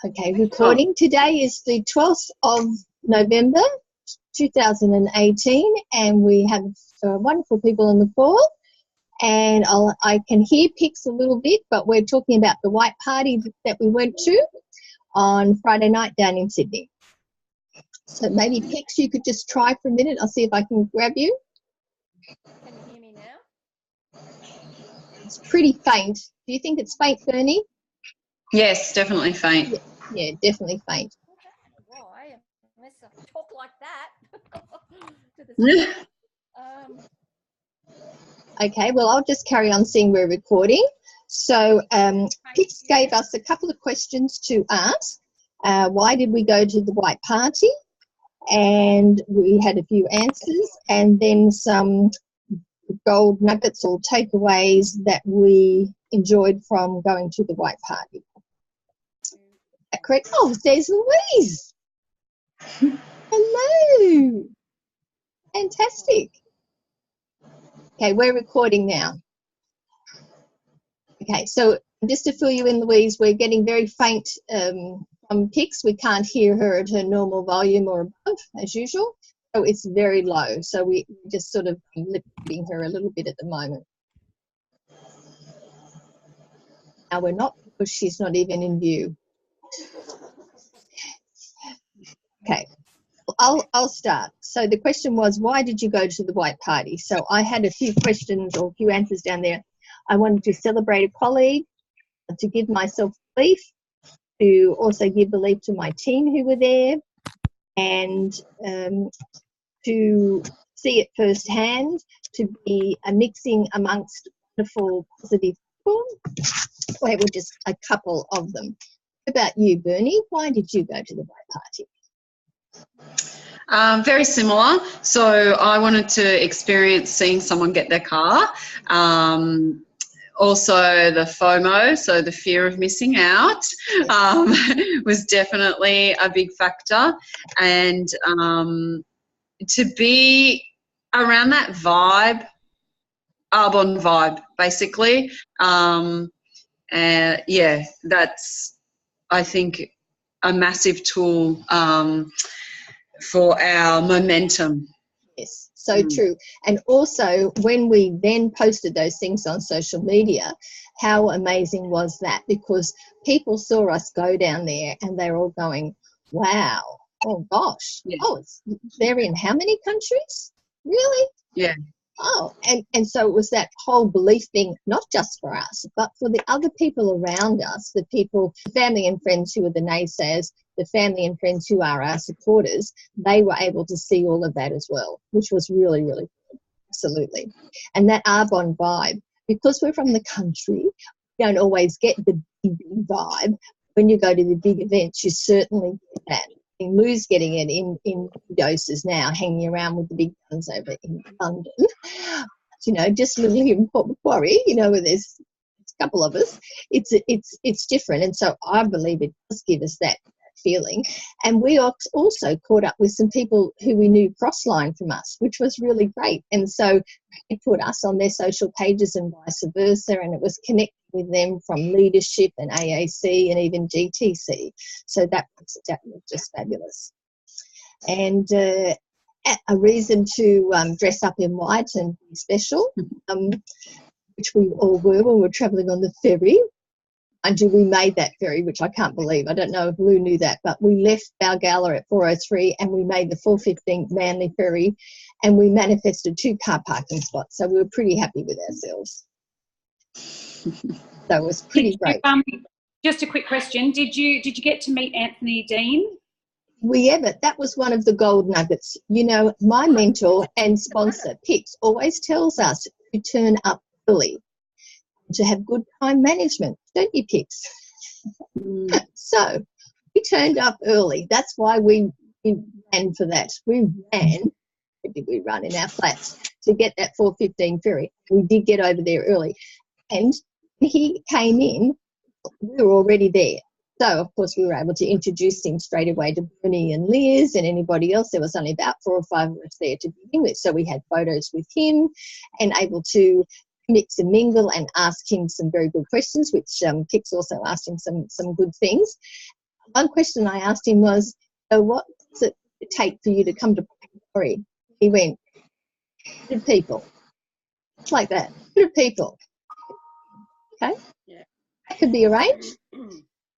Okay, recording. Today is the 12th of November 2018 and we have wonderful people on the call, and I can hear Pix a little bit, but we're talking about the white party that we went to on Friday night down in Sydney. So maybe Pix, you could just try for a minute. I'll see if I can grab you. Can you hear me now? It's pretty faint. Do you think it's faint, Bernie? Yes, definitely faint. Yeah, definitely faint. Why? Unless I talk like that. Okay, well, I'll just carry on seeing we're recording. So Pix gave us a couple of questions to ask. Why did we go to the white party? And we had a few answers, and then some gold nuggets or takeaways that we enjoyed from going to the white party. Is that correct? Oh, there's Louise. Hello. Fantastic. Okay, we're recording now. Okay, so just to fill you in, Louise, we're getting very faint from Pix. We can't hear her at her normal volume or above, as usual. So it's very low. So we just sort of lip-reading her a little bit at the moment. Now we're not, because she's not even in view. Okay, I'll start. So the question was, why did you go to the white party? So I had a few questions or a few answers down there. I wanted to celebrate a colleague, to give myself belief, to also give belief to my team who were there, and to see it firsthand, to be a mixing amongst wonderful, positive people. Well, it were just a couple of them. What about you, Bernie? Why did you go to the white party? Very similar. So I wanted to experience seeing someone get their car. Also the FOMO, so the fear of missing out, was definitely a big factor. And to be around that vibe, Arbonne vibe, basically. Yeah, that's, I think, a Massive tool for our momentum. Yes, so true. And also, when we then posted those things on social media, how amazing was that? Because people saw us go down there and they're all going, wow, oh gosh, yeah. Oh, they're in how many countries? Really? Yeah. Oh, and so it was that whole belief thing, not just for us, but for the other people around us, the people, family and friends who are the naysayers, the family and friends who are our supporters, they were able to see all of that as well, which was really, really good. Absolutely. And that Arbonne vibe, because we're from the country, we don't always get the big vibe. When you go to the big events, you certainly get that. And Lou's getting it in doses now, hanging around with the big guns over in London. You know, just little here in Port Macquarie, you know, where there's a couple of us, it's different. And so I believe it does give us that feeling. And we also caught up with some people who we knew cross-line from us, which was really great. And so they put us on their social pages and vice versa, and it was connected with them from leadership and AAC and even GTC. So that was just fabulous. And a reason to dress up in white and be special, which we all were when we were travelling on the ferry. And we made that ferry, which I can't believe. I don't know if Lou knew that, but we left Balgala at 4:03 and we made the 4:15 Manly ferry, and we manifested 2 car parking spots. So we were pretty happy with ourselves. So it was pretty great. Just a quick question. Did you get to meet Anthony Dean? That was one of the gold nuggets. You know, my mentor and sponsor, Pix, always tells us to turn up early, to have good time management, don't you, Pix? So we turned up early. That's why we ran for that. We ran, where did we run in our flats, to get that 4:15 ferry. We did get over there early. And when he came in, we were already there. So, of course, we were able to introduce him straight away to Bernie and Liz and anybody else. There was only about 4 or 5 of us there to begin with. So we had photos with him and able to mix and mingle and ask him some very good questions, which Pix also asked him some good things. one question I asked him was, so what does it take for you to come to Corey? He went, good people. It's like that. Good people. Okay? Yeah. That could be arranged.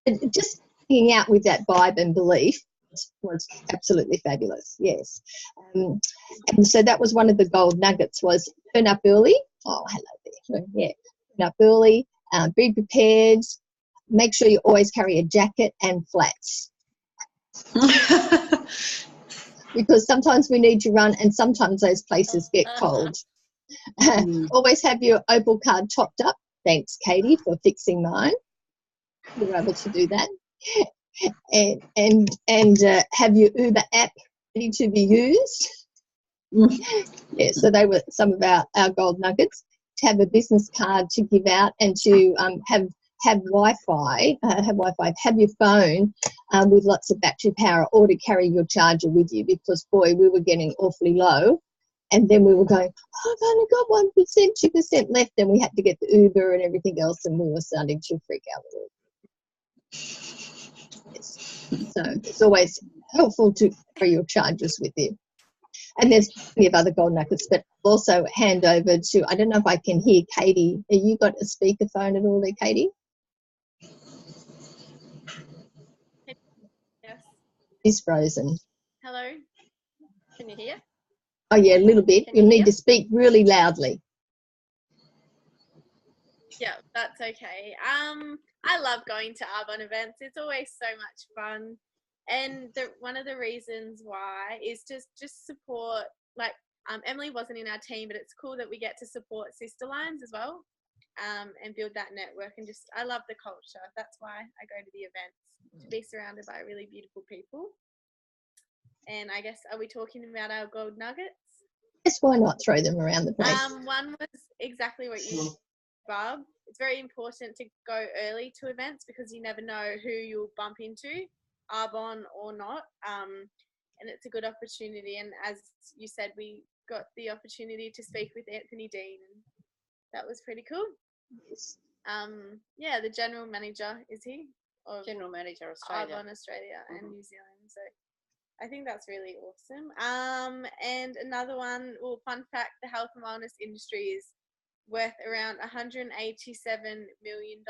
And just hanging out with that vibe and belief was absolutely fabulous, yes. And so that was one of the gold nuggets, was turn up early. Oh, hello there. Yeah, turn up early, be prepared, make sure you always carry a jacket and flats. Because sometimes we need to run and sometimes those places get cold. Always have your Opal card topped up. Thanks, Katie, for fixing mine. You were able to do that. And have your Uber app ready to be used. Yeah, so they were some of our gold nuggets. To have a business card to give out and to have Wi-Fi, have your phone with lots of battery power, or to carry your charger with you, because boy, we were getting awfully low. And then we were going, oh, I've only got 1%, 2% left, and we had to get the Uber and everything else, and we were starting to freak out a little. Yes. So it's always helpful to carry your chargers with you. And there's plenty of other gold nuggets, but I'll also hand over to, I don't know if I can hear Katie. Have you got a speakerphone at all there, Katie? Yes. She's frozen. Hello. Can you hear? Oh, yeah, a little bit. Can You'll you need hear? to speak really loudly. Yeah, that's okay. I love going to Arbonne events. It's always so much fun. And one of the reasons why is just support, like Emily wasn't in our team, but it's cool that we get to support sister lines as well, and build that network. And just, I love the culture. That's why I go to the events, to be surrounded by really beautiful people. And I guess, are we talking about our gold nuggets? Yes, why not throw them around the place? One was exactly what you said, Barb. It's very important to go early to events because you never know who you'll bump into, Arbonne or not. And it's a good opportunity. And as you said, we got the opportunity to speak with Anthony Dean, and that was pretty cool. Yeah, the general manager, is he? Of General Manager Australia. Arbonne Australia and New Zealand. So I think that's really awesome. And another one, well, fun fact, the health and wellness industry is worth around $187 million.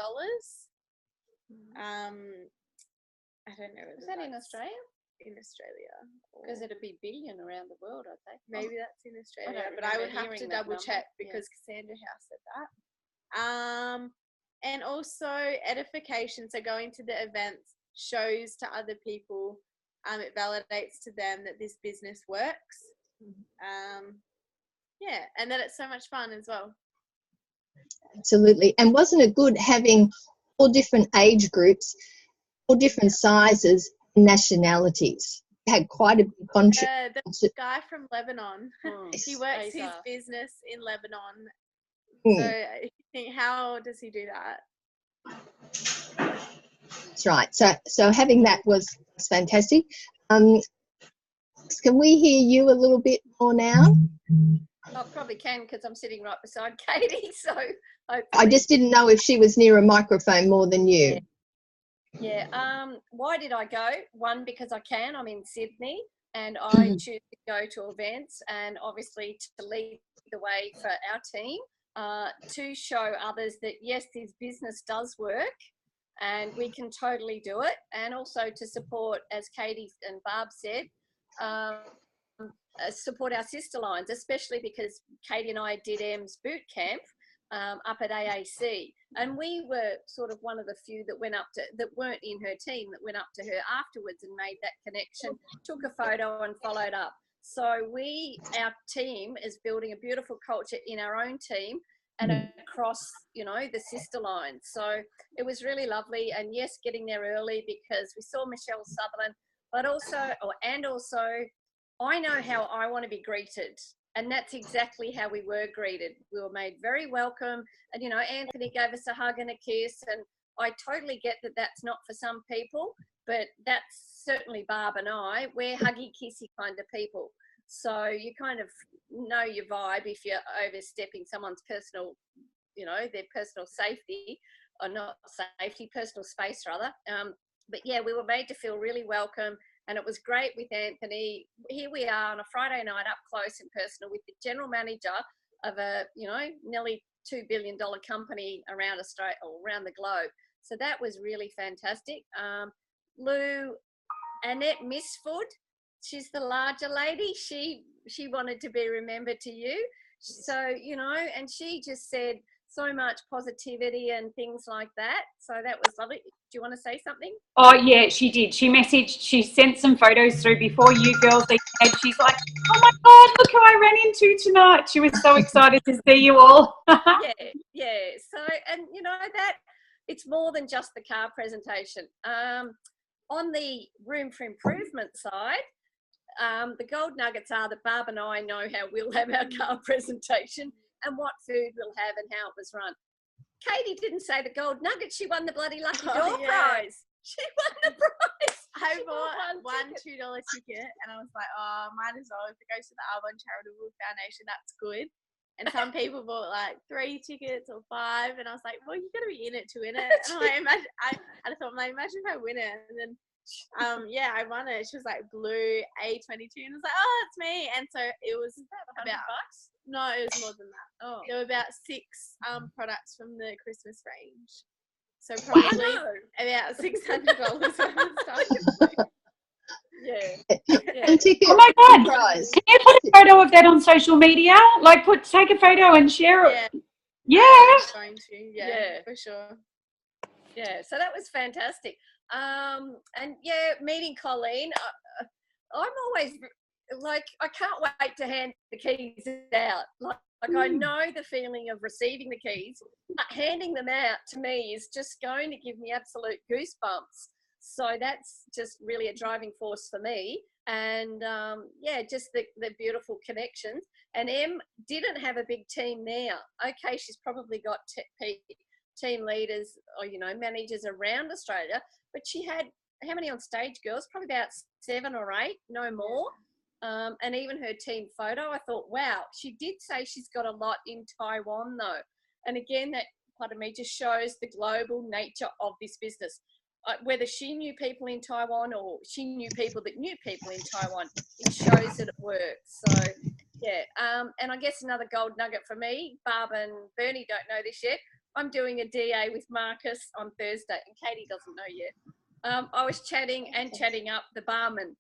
I don't know. Is that in Australia? In Australia. Because it'd be billion around the world, I think. Maybe that's in Australia, don't but I would remember have to hearing that double number. check Yeah. because Cassandra House said that. And also edification, so going to the events shows to other people, it validates to them that this business works. Yeah, and that it's so much fun as well. Absolutely. And wasn't it good having all different age groups, all different sizes, nationalities? Had quite a big contribution. The guy from Lebanon, he works his business in Lebanon. So I think, how does he do that? That's right. So having that was fantastic. Can we hear you a little bit more now? I probably can because I'm sitting right beside Katie. So hopefully. I just didn't know if she was near a microphone more than you. Yeah. Why did I go? One, because I can. I'm in Sydney, and I choose to go to events, and obviously to lead the way for our team, to show others that yes, this business does work, and we can totally do it, and also to support, as Katie and Barb said, support our sister lines, especially because Katie and I did Em's boot camp up at AAC, and we were sort of one of the few that went up to, that weren't in her team, that went up to her afterwards and made that connection, took a photo and followed up. So our team is building a beautiful culture in our own team and across, the sister lines. So it was really lovely. And yes, getting there early because we saw Michelle Sutherland, but also, I know how I want to be greeted. And that's exactly how we were greeted. We were made very welcome. And, Anthony gave us a hug and a kiss. And I totally get that that's not for some people, but that's certainly Barb and I. We're huggy, kissy kind of people. So you kind of know your vibe if you're overstepping someone's personal, their personal safety, or not safety, personal space rather. But yeah, we were made to feel really welcome, and it was great with Anthony. Here we are on a Friday night, up close and personal with the general manager of a, you know, nearly $2 billion company around Australia or around the globe. So that was really fantastic. Lou, Annette Misford, she's the larger lady. She wanted to be remembered to you. So, you know, and she just said so much positivity and things like that. So that was lovely. Do you want to say something? Oh, yeah, she did. She sent some photos through before you girls leave. She's like, oh my God, look who I ran into tonight. She was so excited to see you all. Yeah. So, and you know, that it's more than just the car presentation. On the room for improvement side, the gold nuggets are that Barb and I know how we'll have our car presentation and what food we'll have and how it was run. Katie didn't say the gold nugget. She won the bloody lucky door prize. She won the prize. I bought one $2 ticket, and I was like, oh, might as well. If it goes to the Arbonne Charitable Foundation, that's good. And some people bought like 3 tickets or 5, and I was like, well, you got to be in it to win it. And I thought, imagine if I win it. And then, yeah, I won it. She was like blue A22, and I was like, oh, it's me. And so it was about $100. No, it was more than that. Oh, there were about 6 products from the Christmas range. So probably about $600 worth of stuff. Yeah. And ticket Oh my God. prize. Can you put a photo of that on social media? Like, take a photo and share it. Yeah. I'm going to. Yeah, for sure. Yeah, so that was fantastic. And yeah, meeting Colleen, I'm always like, I can't wait to hand the keys out. Like I know the feeling of receiving the keys, but handing them out to me is just going to give me absolute goosebumps. So that's just really a driving force for me. And yeah, just the beautiful connections. And Em didn't have a big team there. Okay, she's probably got team leaders or, you know, managers around Australia, but she had, how many on stage, girls? Probably about 7 or 8, no more. And even her team photo, I thought, wow, she did say she's got a lot in Taiwan though. And again, that part of me just shows the global nature of this business. Whether she knew people in Taiwan or she knew people that knew people in Taiwan, it shows that it works. So yeah, and I guess another gold nugget for me, Barb and Bernie don't know this yet, I'm doing a DA with Marcus on Thursday, and Katie doesn't know yet. I was chatting up the barman.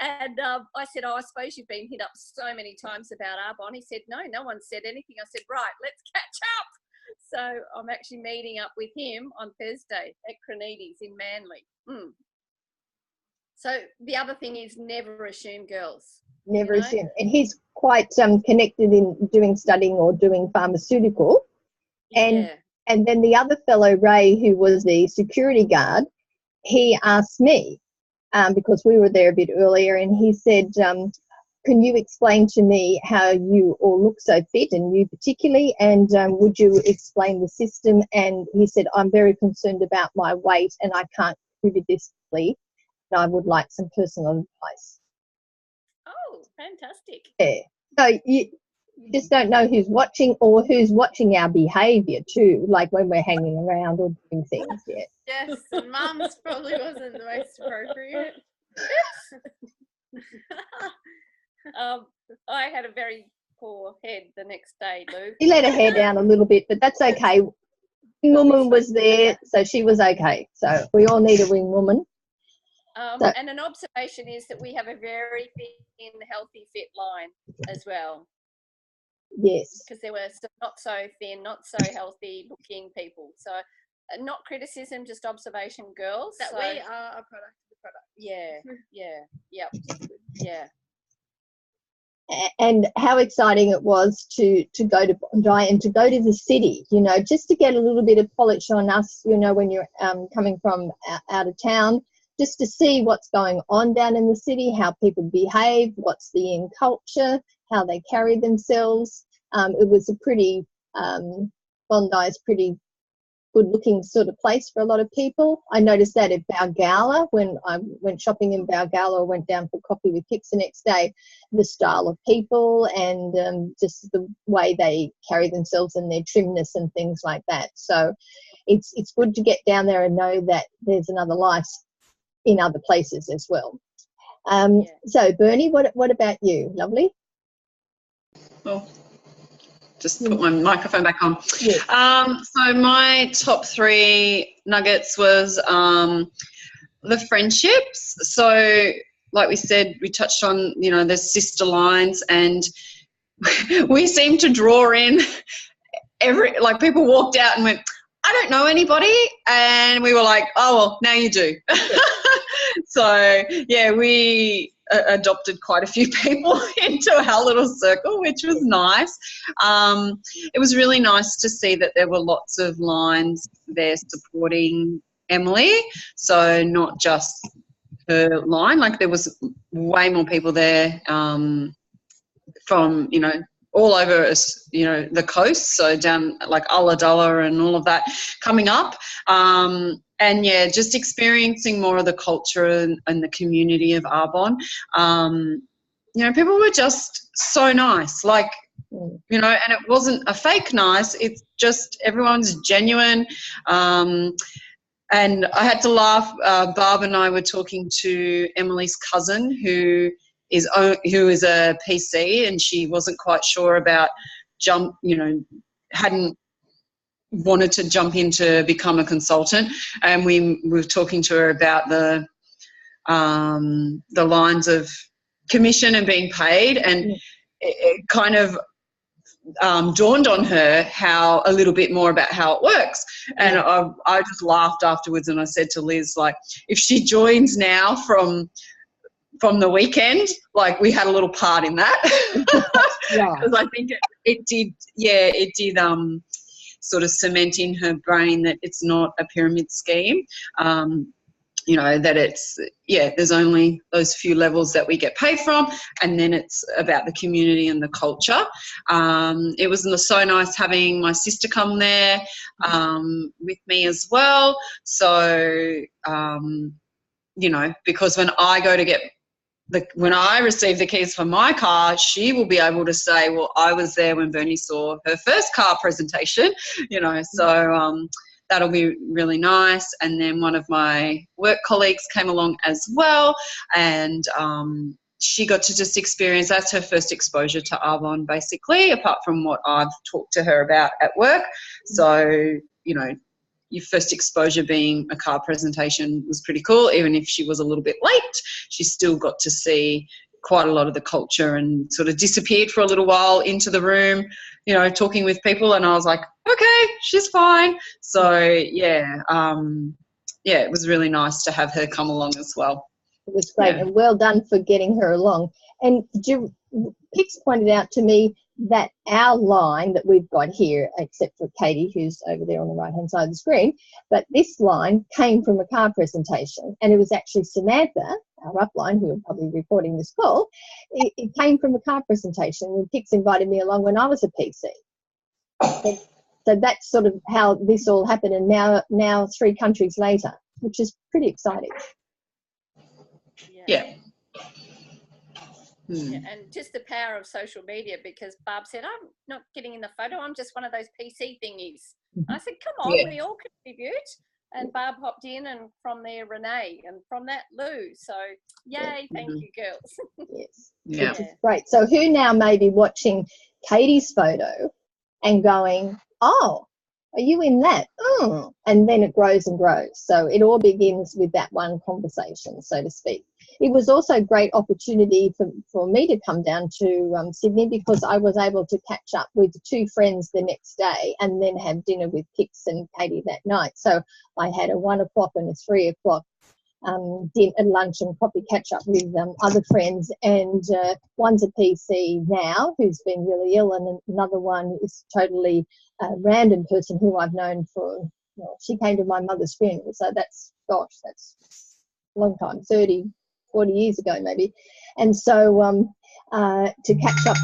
And I said, oh, I suppose you've been hit up so many times about Arbonne. He said, no one said anything. I said, right, let's catch up. So I'm actually meeting up with him on Thursday at Cranides in Manly. So the other thing is never assume, girls. Never assume. And he's quite connected in doing studying or doing pharmaceutical. And then the other fellow, Ray, who was the security guard, he asked me, because we were there a bit earlier, and he said, can you explain to me how you all look so fit, and you particularly, and would you explain the system? And he said, I'm very concerned about my weight and I can't contribute this quickly, and I would like some personal advice. Oh, fantastic. Yeah. So you just don't know who's watching or who's watching our behaviour too, like when we're hanging around or doing things. Yeah. Yes, and Mum's probably wasn't the most appropriate. I had a very poor head the next day, Lou. He let her hair down a little bit, but that's okay. Wing woman was there, so she was okay. So we all need a wing woman. And an observation is that we have a very thin, healthy, fit line as well. Yes. Because there were some not so thin, not so healthy looking people. So not criticism, just observation, girls. That we are a product of the product. Yeah. And how exciting it was to go to Bondi and to go to the city, you know, just to get a little bit of polish on us, you know, when you're coming from out of town, just to see what's going on down in the city, how people behave, what's the in culture, how they carry themselves. It was a pretty, Bondi's pretty good-looking sort of place for a lot of people. I noticed that at Balgowlah when I went shopping in Balgowlah, or went down for coffee with Kix the next day, the style of people and just the way they carry themselves and their trimness and things like that. So it's good to get down there and know that there's another life in other places as well. So Bernie, what about you? Lovely. Well, just put my microphone back on. Yes. So my top 3 nuggets was the friendships. So like we said, we touched on, the sister lines, and we seemed to draw in people walked out and went, I don't know anybody, and we were like, oh well, now you do. So yeah, we adopted quite a few people into our little circle, which was nice. It was really nice to see that there were lots of lines there supporting Emily, so not just her line, like there was way more people there from all over the coast, so down like Ulladulla and all of that coming up, and yeah, just experiencing more of the culture and the community of Arbonne. People were just so nice, and it wasn't a fake nice, it's just everyone's genuine. And I had to laugh. Barb and I were talking to Emily's cousin, who is a PC, and she wasn't quite sure about hadn't wanted to jump in to become a consultant, and we were talking to her about the lines of commission and being paid, and it kind of dawned on her a little bit more about how it works. And I just laughed afterwards, and I said to Liz, like, if she joins now from the weekend, like, we had a little part in that. Because I think it did sort of cement in her brain that it's not a pyramid scheme. That it's, there's only those few levels that we get paid from, and then it's about the community and the culture. It was so nice having my sister come there with me as well. So, because when I go to get when I receive the keys for my car, she will be able to say, well, I was there when Bernie saw her first car presentation, so that'll be really nice. And then one of my work colleagues came along as well, and she got to just experience, that's her first exposure to Arbonne, basically, apart from what I've talked to her about at work. So, your first exposure being a car presentation was pretty cool. Even if she was a little bit late, she still got to see quite a lot of the culture, and sort of disappeared for a little while into the room, talking with people. And I was like, okay, she's fine. So, it was really nice to have her come along as well. It was great, and well done for getting her along. And Pix pointed out to me that our line that we've got here, except for Katie, who's over there on the right-hand side of the screen, but this line came from a car presentation, and it was actually Samantha, our upline, who are probably reporting this call. It came from a car presentation, and Pix invited me along when I was a PC. So that's sort of how this all happened, and now 3 countries later, which is pretty exciting. Yeah. Yeah, and just the power of social media, because Barb said, I'm not getting in the photo, I'm just one of those PC thingies. I said, come on, we all contribute. And Barb hopped in, and from there, Renee, and from that, Lou. So, yay, thank you, girls. Yes. Yeah. Which is great. So who now may be watching Katie's photo and going, oh, are you in that? Oh. And then it grows and grows. So it all begins with that one conversation, so to speak. It was also a great opportunity for me to come down to Sydney, because I was able to catch up with 2 friends the next day and then have dinner with Pix and Katie that night. So I had a 1 o'clock and a 3 o'clock dinner and lunch, and probably catch up with other friends. And one's a PC now who's been really ill, and another one is totally a random person who I've known for, she came to my mother's funeral. So that's a long time, 30, 40 years ago maybe. And so to catch up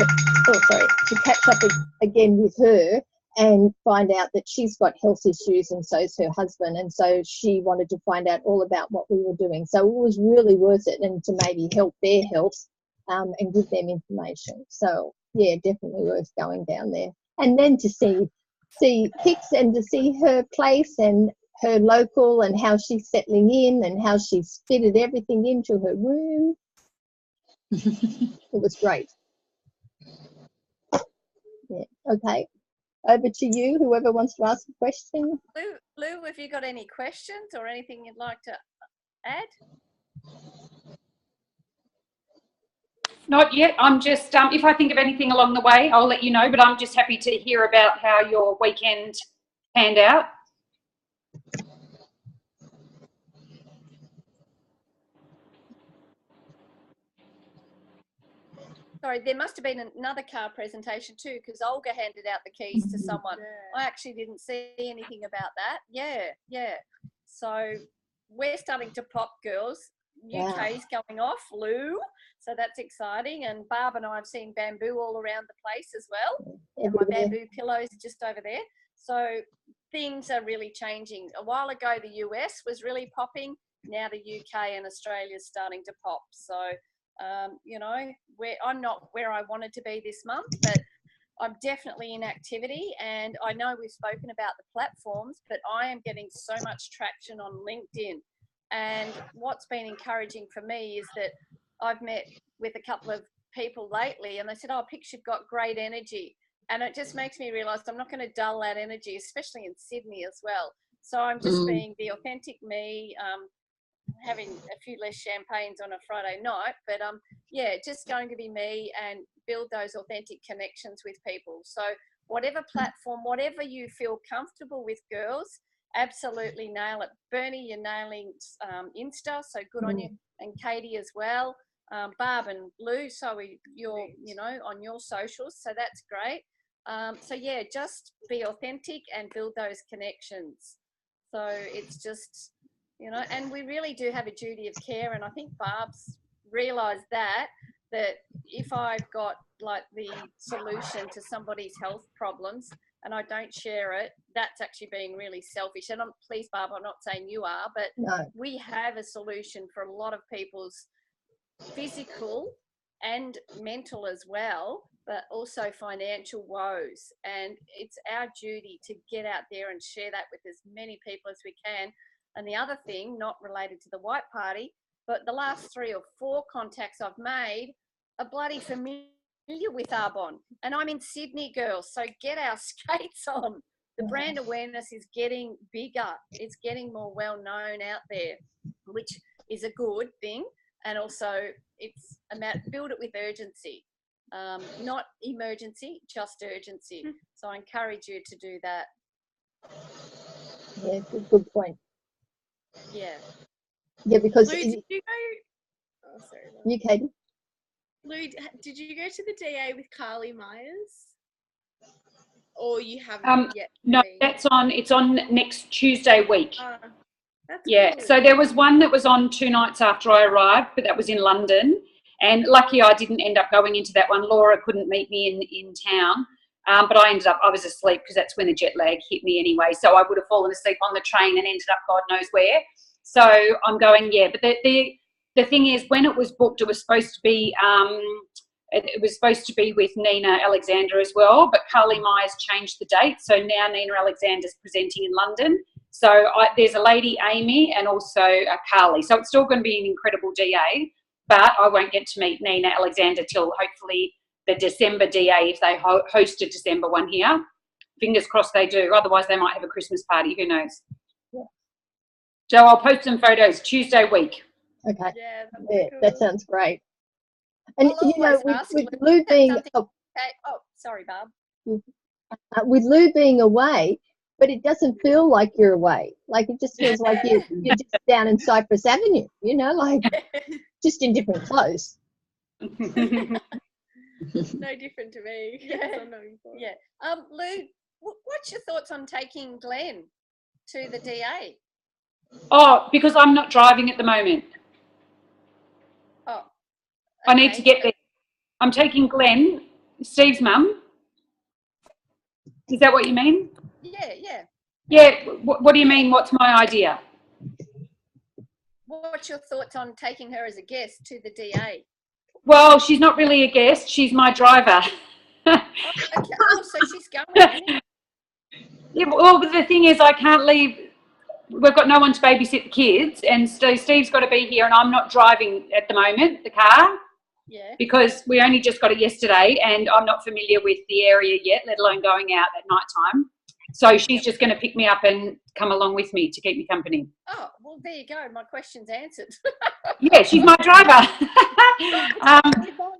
again with her and find out that she's got health issues, and so's her husband, and so she wanted to find out all about what we were doing. So it was really worth it, and to maybe help their health and give them information. So yeah, definitely worth going down there. And then to see see pics and to see her place and her local and how she's settling in and how she's fitted everything into her room. It was great. Yeah. Okay. Over to you, whoever wants to ask a question. Lou, have you got any questions or anything you'd like to add? Not yet. I'm just, if I think of anything along the way, I'll let you know, but I'm just happy to hear about how your weekend panned out. Sorry, there must have been another car presentation too, because Olga handed out the keys to someone. I actually didn't see anything about that. Yeah. So we're starting to pop, girls. UK's going off, Lou. So that's exciting. And Barb and I have seen bamboo all around the place as well. And my bamboo pillows just over there. So things are really changing. A while ago, the US was really popping. Now the UK and Australia is starting to pop. So you know, I'm not where I wanted to be this month, but I'm definitely in activity. And I know we've spoken about the platforms, but I am getting so much traction on LinkedIn. And what's been encouraging for me is that I've met with a couple of people lately and they said, oh, Pix, you've got great energy. And it just makes me realise I'm not going to dull that energy, especially in Sydney as well. So I'm just being the authentic me, having a few less champagnes on a Friday night, but yeah, just going to be me and build those authentic connections with people. So whatever platform, whatever you feel comfortable with, girls, absolutely nail it. Bernie, you're nailing Insta, so good on you, and Katie as well. Barb and Lou, so you're, you know, on your socials, so that's great. So yeah, just be authentic and build those connections. So it's just, you know, and we really do have a duty of care, and I think Barb's realised that if I've got like the solution to somebody's health problems and I don't share it, that's actually being really selfish. And please, Barb, I'm not saying you are, but we have a solution for a lot of people's physical and mental as well, but also financial woes. And it's our duty to get out there and share that with as many people as we can. And the other thing, not related to the white party, but the last 3 or 4 contacts I've made are bloody familiar with Arbonne. And I'm in Sydney, girls, so get our skates on. The brand awareness is getting bigger. It's getting more well-known out there, which is a good thing. And also it's about build it with urgency, not emergency, just urgency. So I encourage you to do that. Yeah, good point. Yeah. Yeah, because Lou, did you go? Oh, sorry. You, Katie. Lou, did you go to the DA with Carly Myers? Or you haven't yet? No, it's on next Tuesday week. That's yeah, cool. so there was one that was on 2 nights after I arrived, but that was in London. And lucky I didn't end up going into that one. Laura couldn't meet me in town. But I was asleep because that's when the jet lag hit me anyway. So I would have fallen asleep on the train and ended up God knows where. So I'm going, yeah. But the thing is, when it was booked, it was supposed to be with Nina Alexander as well. But Carly Myers changed the date, so now Nina Alexander's presenting in London. So there's a lady, Amy, and also Carly. So it's still going to be an incredible DA. But I won't get to meet Nina Alexander till hopefully the December DA, if they host a December one here. Fingers crossed they do. Otherwise, they might have a Christmas party. Who knows? Yeah. So I'll post some photos Tuesday week. Okay. Yeah, cool. That sounds great. And I'll you know, with Lou being sorry, Barb. With Lou being away, but it doesn't feel like you're away. Like it just feels like you're just down in Cypress Avenue. You know, like just in different clothes. no different to me. Yeah. Lou, what's your thoughts on taking Glenn to the DA? Oh, because I'm not driving at the moment. Oh. Okay. I need to get there. I'm taking Glenn, Steve's mum. Is that what you mean? Yeah. Yeah. What do you mean? What's my idea? What's your thoughts on taking her as a guest to the DA? Well, she's not really a guest. She's my driver. Okay. Oh, so she's going. Yeah, well, the thing is, I can't leave. We've got no one to babysit the kids, and Steve's got to be here, and I'm not driving at the moment, the car, Yeah. because we only just got it yesterday, and I'm not familiar with the area yet, let alone going out at night time. So she's just going to pick me up and come along with me to keep me company. Oh, well, there you go. My question's answered. Yeah, she's my driver.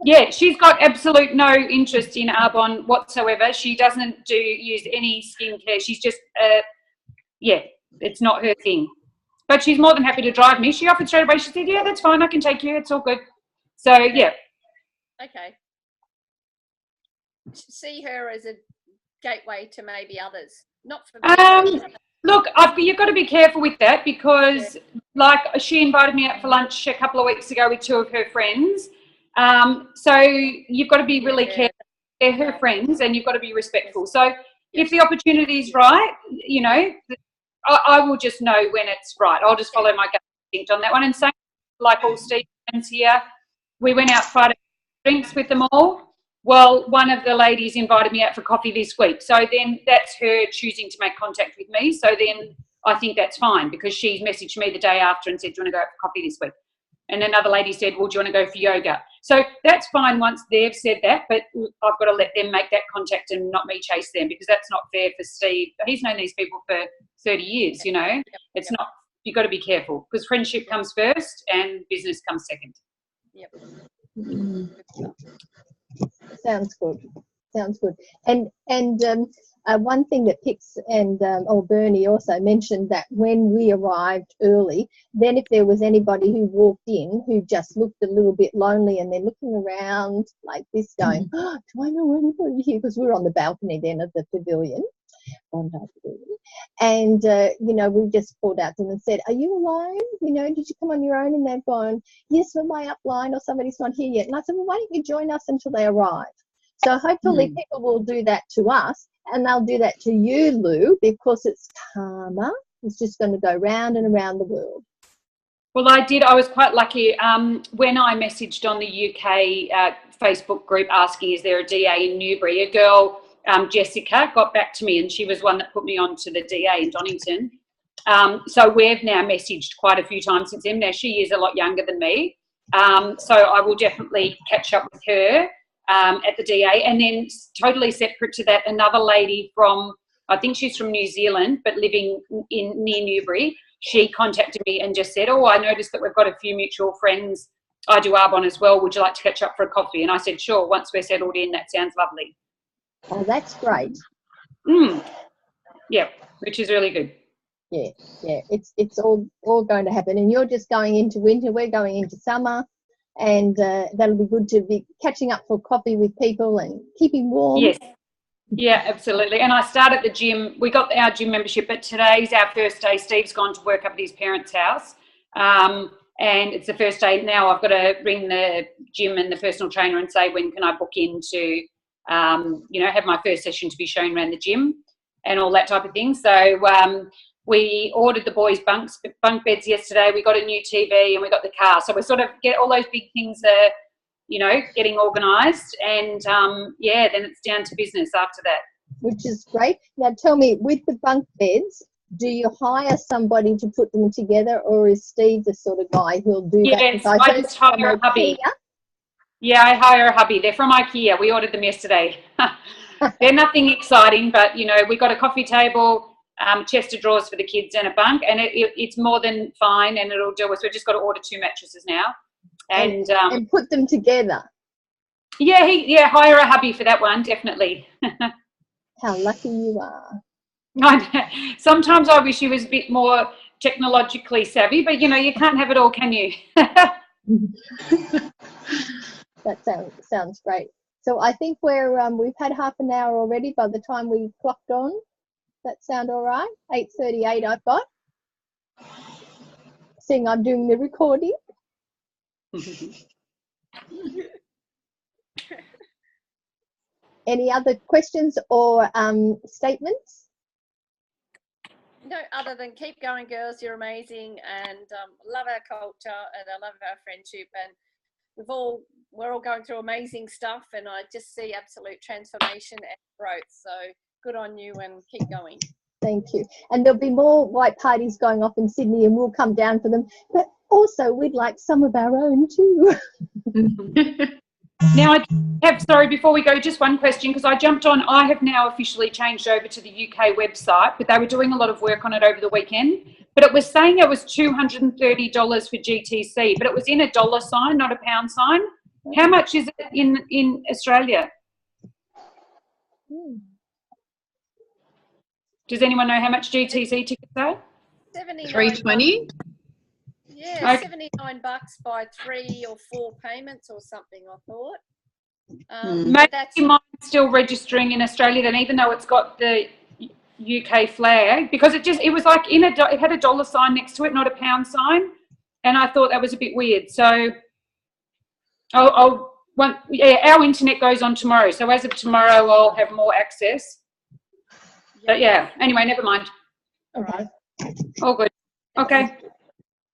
Yeah, she's got absolute no interest in Arbonne whatsoever. She doesn't use any skincare. She's just, yeah, it's not her thing. But she's more than happy to drive me. She offered straight away. She said, yeah, that's fine. I can take you. It's all good. So, yeah. Okay. See her as a gateway to maybe others. Not for me. Look, you've got to be careful with that because, like, she invited me out for lunch a couple of weeks ago with two of her friends. So you've got to be really careful. They're her friends, and you've got to be respectful. So if the opportunity is right, you know, I will just know when it's right. I'll just follow my gut instinct on that one. And same like all Steve's friends here, we went out Friday drinks with them all. Well, one of the ladies invited me out for coffee this week. So then that's her choosing to make contact with me. So then I think that's fine because she's messaged me the day after and said, do you want to go out for coffee this week? And another lady said, well, do you want to go for yoga? So that's fine once they've said that, but I've got to let them make that contact and not me chase them because that's not fair for Steve. He's known these people for 30 years, you know. It's not, you've got to be careful because friendship comes first and business comes second. Sounds good. Sounds good. And one thing that Pix and Bernie also mentioned that when we arrived early, then if there was anybody who walked in who just looked a little bit lonely and they're looking around like this going, oh, do I know anybody here? Because we were on the balcony then of the pavilion, Bondi Pavilion. And, you know, we just called out to them and said, are you alone? You know, did you come on your own? And they've gone, yes, we're my upline or somebody's not here yet. And I said, well, why don't you join us until they arrive? So hopefully people will do that to us and they'll do that to you, Lou, because it's calmer. It's just going to go round and around the world. Well, I did. I was quite lucky. When I messaged on the UK Facebook group asking, is there a DA in Newbury, a girl, Jessica, got back to me and she was one that put me on to the DA in Donington. So we've now messaged quite a few times since then. Now, she is a lot younger than me. So I will definitely catch up with her at the DA. And then totally separate to that, another lady from, I think she's from New Zealand, but living near Newbury. She contacted me and just said, oh, I noticed that we've got a few mutual friends. I do Arbonne as well. Would you like to catch up for a coffee? And I said, sure, once we're settled in, that sounds lovely. Oh, that's great. Yeah, which is really good. Yeah, it's all going to happen. And you're just going into winter. We're going into summer. And that'll be good to be catching up for coffee with people and keeping warm. Yes. Yeah, absolutely. And I start at the gym. We got our gym membership, but today's our first day. Steve's gone to work up at his parents' house. And it's the first day now. I've got to ring the gym and the personal trainer and say, when can I book in to, you know, have my first session to be shown around the gym and all that type of thing. So we ordered the boys' bunk beds yesterday. We got a new TV and we got the car. So we sort of get all those big things, you know, getting organised. And, yeah, then it's down to business after that. Which is great. Now tell me, with the bunk beds, do you hire somebody to put them together or is Steve the sort of guy who'll do that? Yes, I just hire a hubby. Yeah, I hire a hubby. They're from IKEA. We ordered them yesterday. They're nothing exciting, but, you know, we got a coffee table, chest of drawers for the kids and a bunk, and it's more than fine, and it'll do us. We've just got to order 2 mattresses now. And put them together. Yeah, hire a hubby for that one, definitely. How lucky you are. Sometimes I wish he was a bit more technologically savvy, but, you know, you can't have it all, can you? That sounds great. So I think we've had half an hour already by the time we clocked on. That sound all right? 8:38 I've got. Seeing I'm doing the recording. Any other questions or statements? No, other than keep going, girls. You're amazing, and love our culture, and I love our friendship, and we're all going through amazing stuff, and I just see absolute transformation and growth. So good on you, and keep going. Thank you. And there'll be more white parties going off in Sydney, and we'll come down for them. But also, we'd like some of our own too. Now, I have, sorry, before we go, just one question, because I jumped on. I have now officially changed over to the UK website, but they were doing a lot of work on it over the weekend. But it was saying it was $230 for GTC, but it was in a dollar sign, not a pound sign. How much is it in Australia? Does anyone know how much GTC tickets are? 320. Yeah, Okay. $79 by 3 or 4 payments or something, I thought. Hmm. But Maybe mine's still registering in Australia then, even though it's got the UK flag, because it was like it had a dollar sign next to it, not a pound sign, and I thought that was a bit weird. So our internet goes on tomorrow, so as of tomorrow I'll have more access. But yeah, anyway, never mind. Okay. All good. Okay.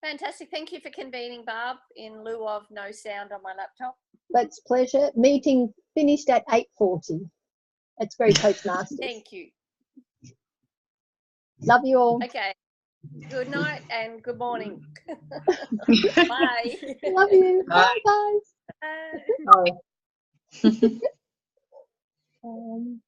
fantastic. Thank you for convening, Barb, in lieu of no sound on my laptop. That's a pleasure. Meeting finished at 8:40. That's very Toastmasters. Thank you. Love you all. Okay. Good night and good morning. Bye. Love you. Bye. Bye, guys. Bye. Um,